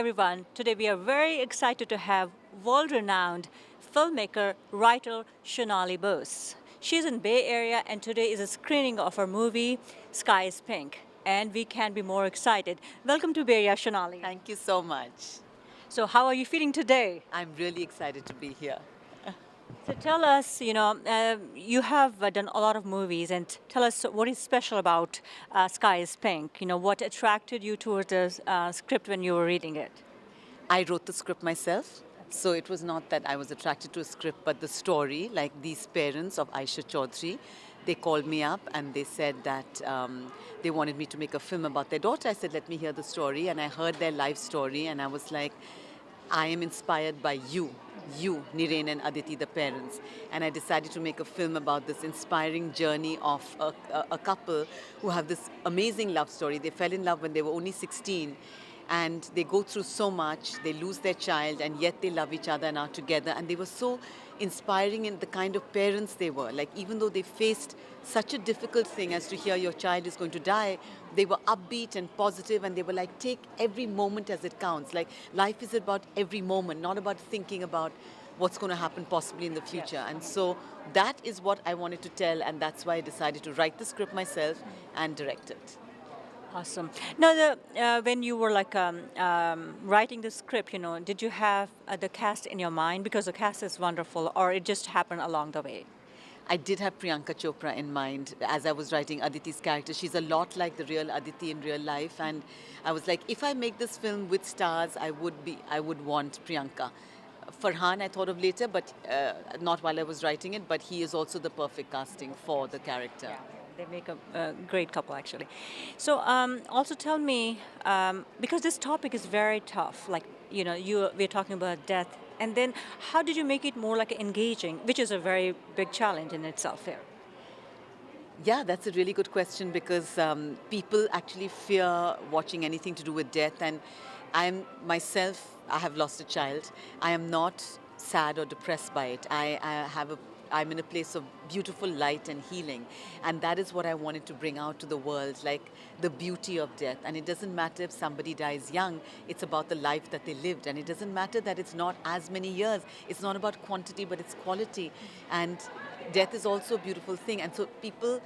everyone. Today we are very excited to have world-renowned filmmaker, writer Shonali Bose. She's in Bay Area and today is a screening of her movie Sky is Pink. And we can't be more excited. Welcome to Bay Area, Shonali. Thank you so much. So how are you feeling today? I'm really excited to be here. So tell us, you have done a lot of movies, and tell us what is special about Sky is Pink. What attracted you towards the script when you were reading it? I wrote the script myself, so it was not that I was attracted to a script, but the story, like these parents of Aisha Chaudhry, they called me up and they said that they wanted me to make a film about their daughter. I said, let me hear the story, and I heard their life story, and I was like, I am inspired by you, Niren and Aditi, the parents. And I decided to make a film about this inspiring journey of a couple who have this amazing love story. They fell in love when they were only 16, and they go through so much. They lose their child, and yet they love each other and are together. And they were so inspiring in the kind of parents they were. Like, even though they faced such a difficult thing as to hear your child is going to die, they were upbeat and positive, and they were like, take every moment as it counts. Like, life is about every moment, not about thinking about what's going to happen possibly in the future. Yes. And so that is what I wanted to tell, and that's why I decided to write the script myself and direct it. Awesome. Now, when you were writing the script, did you have the cast in your mind? Because the cast is wonderful, or it just happened along the way? I did have Priyanka Chopra in mind as I was writing Aditi's character. She's a lot like the real Aditi in real life, and I was like, if I make this film with stars, I would want Priyanka. Farhan I thought of later, but not while I was writing it, but he is also the perfect casting for the character. Yeah, they make a great couple, actually. So, also tell me, because this topic is very tough, we're talking about death, and then how did you make it more engaging, which is a very big challenge in itself here? Yeah, that's a really good question because people actually fear watching anything to do with death, and I have lost a child. I am not sad or depressed by it. I'm in a place of beautiful light and healing, and that is what I wanted to bring out to the world, like the beauty of death. And it doesn't matter if somebody dies young, it's about the life that they lived, and it doesn't matter that it's not as many years. It's not about quantity, but it's quality. And death is also a beautiful thing, and so people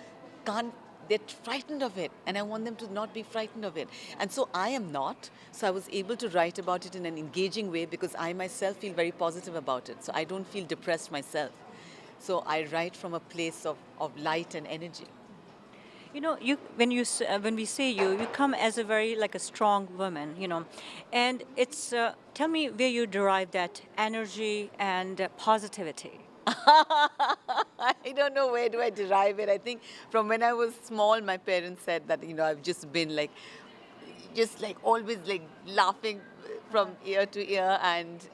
they're frightened of it, and I want them to not be frightened of it. And so I am not. So I was able to write about it in an engaging way because I myself feel very positive about it. So I don't feel depressed myself. So I write from a place of light and energy. When we say you come as a very a strong woman, and it's tell me where you derive that energy and positivity. I don't know where do I derive it. I think from when I was small, my parents said that, I've just been always laughing from ear to ear and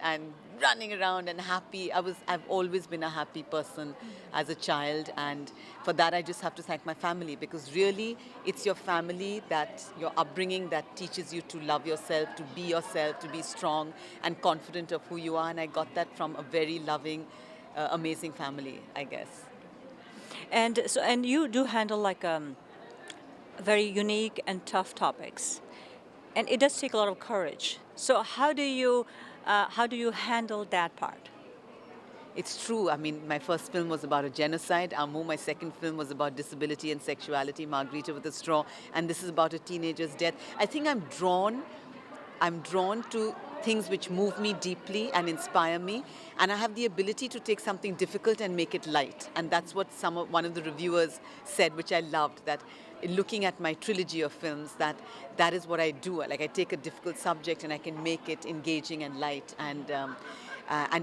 running around and happy. I've always been a happy person as a child, and for that I just have to thank my family, because really it's your family, that your upbringing, that teaches you to love yourself, to be strong and confident of who you are, and I got that from a very loving, amazing family, I guess. And you do handle very unique and tough topics, and it does take a lot of courage. So how do you handle that part? It's true. I mean, my first film was about a genocide. Amu, my second film, was about disability and sexuality, Margarita with a Straw, and this is about a teenager's death. I think I'm drawn to things which move me deeply and inspire me, and I have the ability to take something difficult and make it light. And that's what one of the reviewers said, which I loved, that looking at my trilogy of films, that is what I do. I take a difficult subject and I can make it engaging and light, and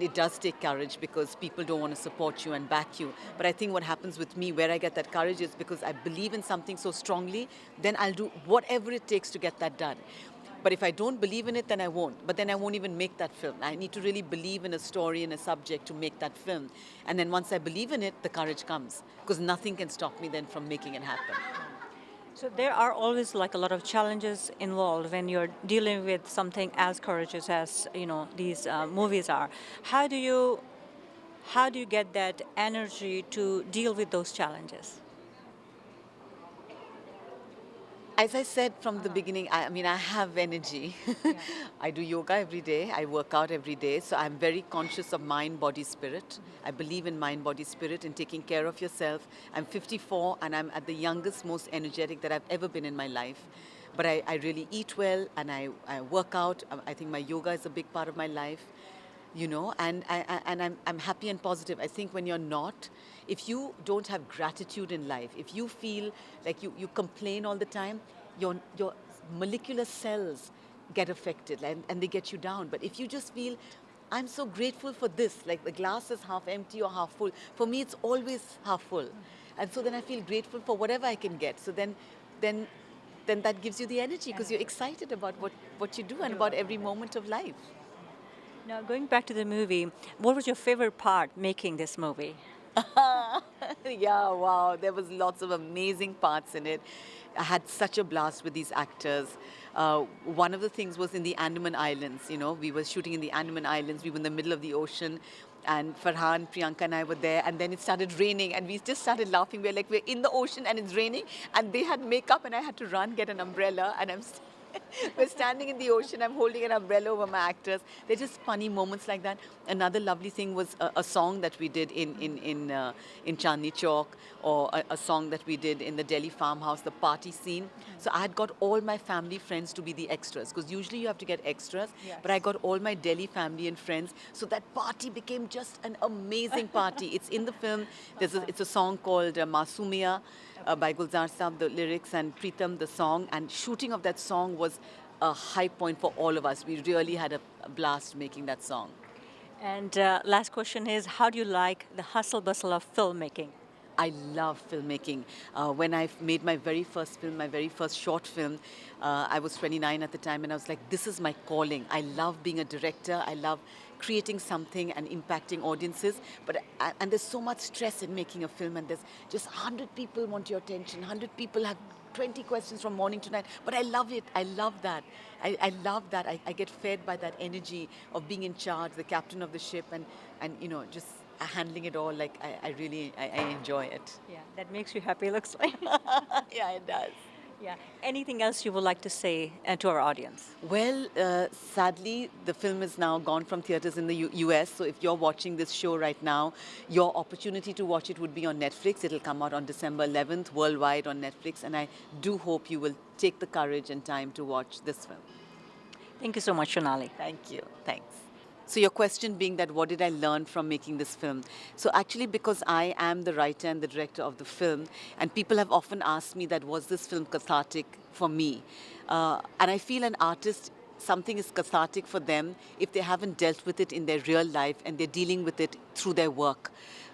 it does take courage because people don't want to support you and back you. But I think what happens with me, where I get that courage, is because I believe in something so strongly, then I'll do whatever it takes to get that done. But if I don't believe in it, then I won't. But then I won't even make that film. I need to really believe in a story and a subject to make that film. And then once I believe in it, the courage comes, because nothing can stop me then from making it happen. So there are always a lot of challenges involved when you're dealing with something as courageous as these movies are. How do you get that energy to deal with those challenges? As I said from the beginning, I mean, I have energy. Yeah. I do yoga every day. I work out every day. So I'm very conscious of mind, body, spirit. I believe in mind, body, spirit and taking care of yourself. I'm 54 and I'm at the youngest, most energetic that I've ever been in my life. But I really eat well and I work out. I think my yoga is a big part of my life, you know, and I'm happy and positive. I think when you're not, if you don't have gratitude in life, if you feel like you complain all the time, your molecular cells get affected and they get you down. But if you just feel, I'm so grateful for this, like the glass is half empty or half full. For me, it's always half full. And so then I feel grateful for whatever I can get. So then, then that gives you the energy because you're excited about what you do and about every moment of life. Now, going back to the movie, what was your favorite part making this movie? Yeah, wow. There was lots of amazing parts in it. I had such a blast with these actors. One of the things was in the Andaman Islands. You know, we were shooting in the Andaman Islands. We were in the middle of the ocean. And Farhan, Priyanka and I were there. And then it started raining. And we just started laughing. We're in the ocean and it's raining. And they had makeup and I had to run, get an umbrella. And we're standing in the ocean. I'm holding an umbrella over my actors. They're just funny moments like that. Another lovely thing was a song that we did in Chandni Chowk, or a song that we did in the Delhi farmhouse, the party scene. So I had got all my family friends to be the extras, because usually you have to get extras. Yes. But I got all my Delhi family and friends. So that party became just an amazing party. It's in the film. It's a song called Masumiya. By Gulzar Saab, the lyrics, and Pritam, the song. And shooting of that song was a high point for all of us. We really had a blast making that song. And last question is, how do you like the hustle bustle of filmmaking? I love filmmaking. When I made my very first film, my very first short film, I was 29 at the time, and I was like, this is my calling. I love being a director. I love creating something and impacting audiences. And there's so much stress in making a film, and there's just 100 people want your attention. 100 people have 20 questions from morning to night. But I love it. I love that. I love that. I get fed by that energy of being in charge, the captain of the ship, and you know, just handling it all. Like I really enjoy it. Yeah, that makes you happy, looks like. Yeah, it does. Yeah. Anything else you would like to say to our audience? Well, sadly, the film is now gone from theaters in the US. So if you're watching this show right now, your opportunity to watch it would be on Netflix. It'll come out on December 11th, worldwide on Netflix. And I do hope you will take the courage and time to watch this film. Thank you so much, Shonali. Thank you. Thanks. So your question being that what did I learn from making this film? So actually, because I am the writer and the director of the film, and people have often asked me that was this film cathartic for me? And I feel an artist, something is cathartic for them if they haven't dealt with it in their real life and they're dealing with it through their work.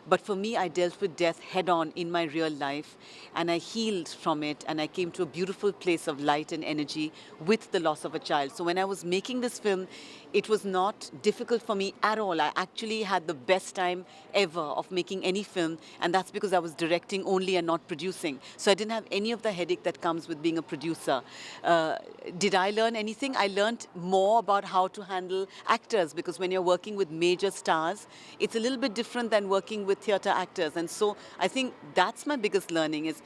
But for me, I dealt with death head on in my real life, and I healed from it, and I came to a beautiful place of light and energy with the loss of a child. So when I was making this film, it was not difficult for me at all. I actually had the best time ever of making any film, and that's because I was directing only and not producing. So I didn't have any of the headache that comes with being a producer. Did I learn anything? I learned more about how to handle actors, because when you're working with major stars, it's a little bit different than working with theater actors. And so I think that's my biggest learning, is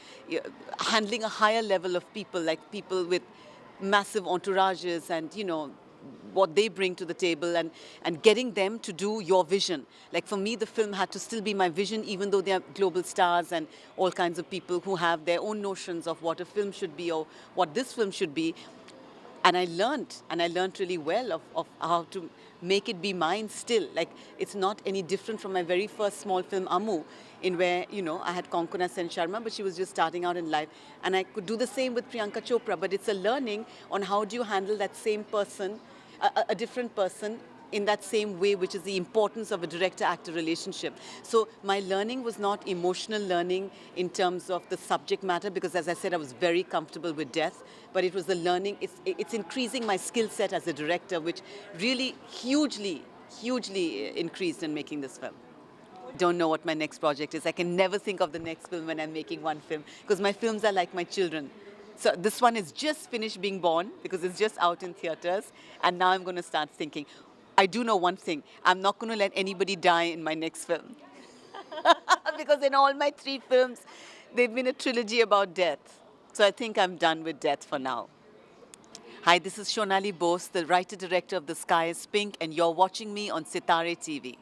handling a higher level of people, like people with massive entourages and, you know, what they bring to the table, and getting them to do your vision. Like for me, the film had to still be my vision, even though they are global stars and all kinds of people who have their own notions of what a film should be or what this film should be. And I learned really well of how to make it be mine still. Like, it's not any different from my very first small film, Amu, in where, you know, I had Konkona Sen Sharma, but she was just starting out in life. And I could do the same with Priyanka Chopra, but it's a learning on how do you handle that same person, a different person, in that same way, which is the importance of a director-actor relationship. So my learning was not emotional learning in terms of the subject matter, because as I said, I was very comfortable with death, but it was the learning, it's increasing my skill set as a director, which really hugely increased in making this film. Don't know what my next project is. I can never think of the next film when I'm making one film, because my films are like my children. So this one is just finished being born, because it's just out in theaters, and now I'm going to start thinking. I do know one thing. I'm not going to let anybody die in my next film. Because in all my 3 films, they've been a trilogy about death. So I think I'm done with death for now. Hi, this is Shonali Bose, the writer-director of The Sky is Pink, and you're watching me on Sitare TV.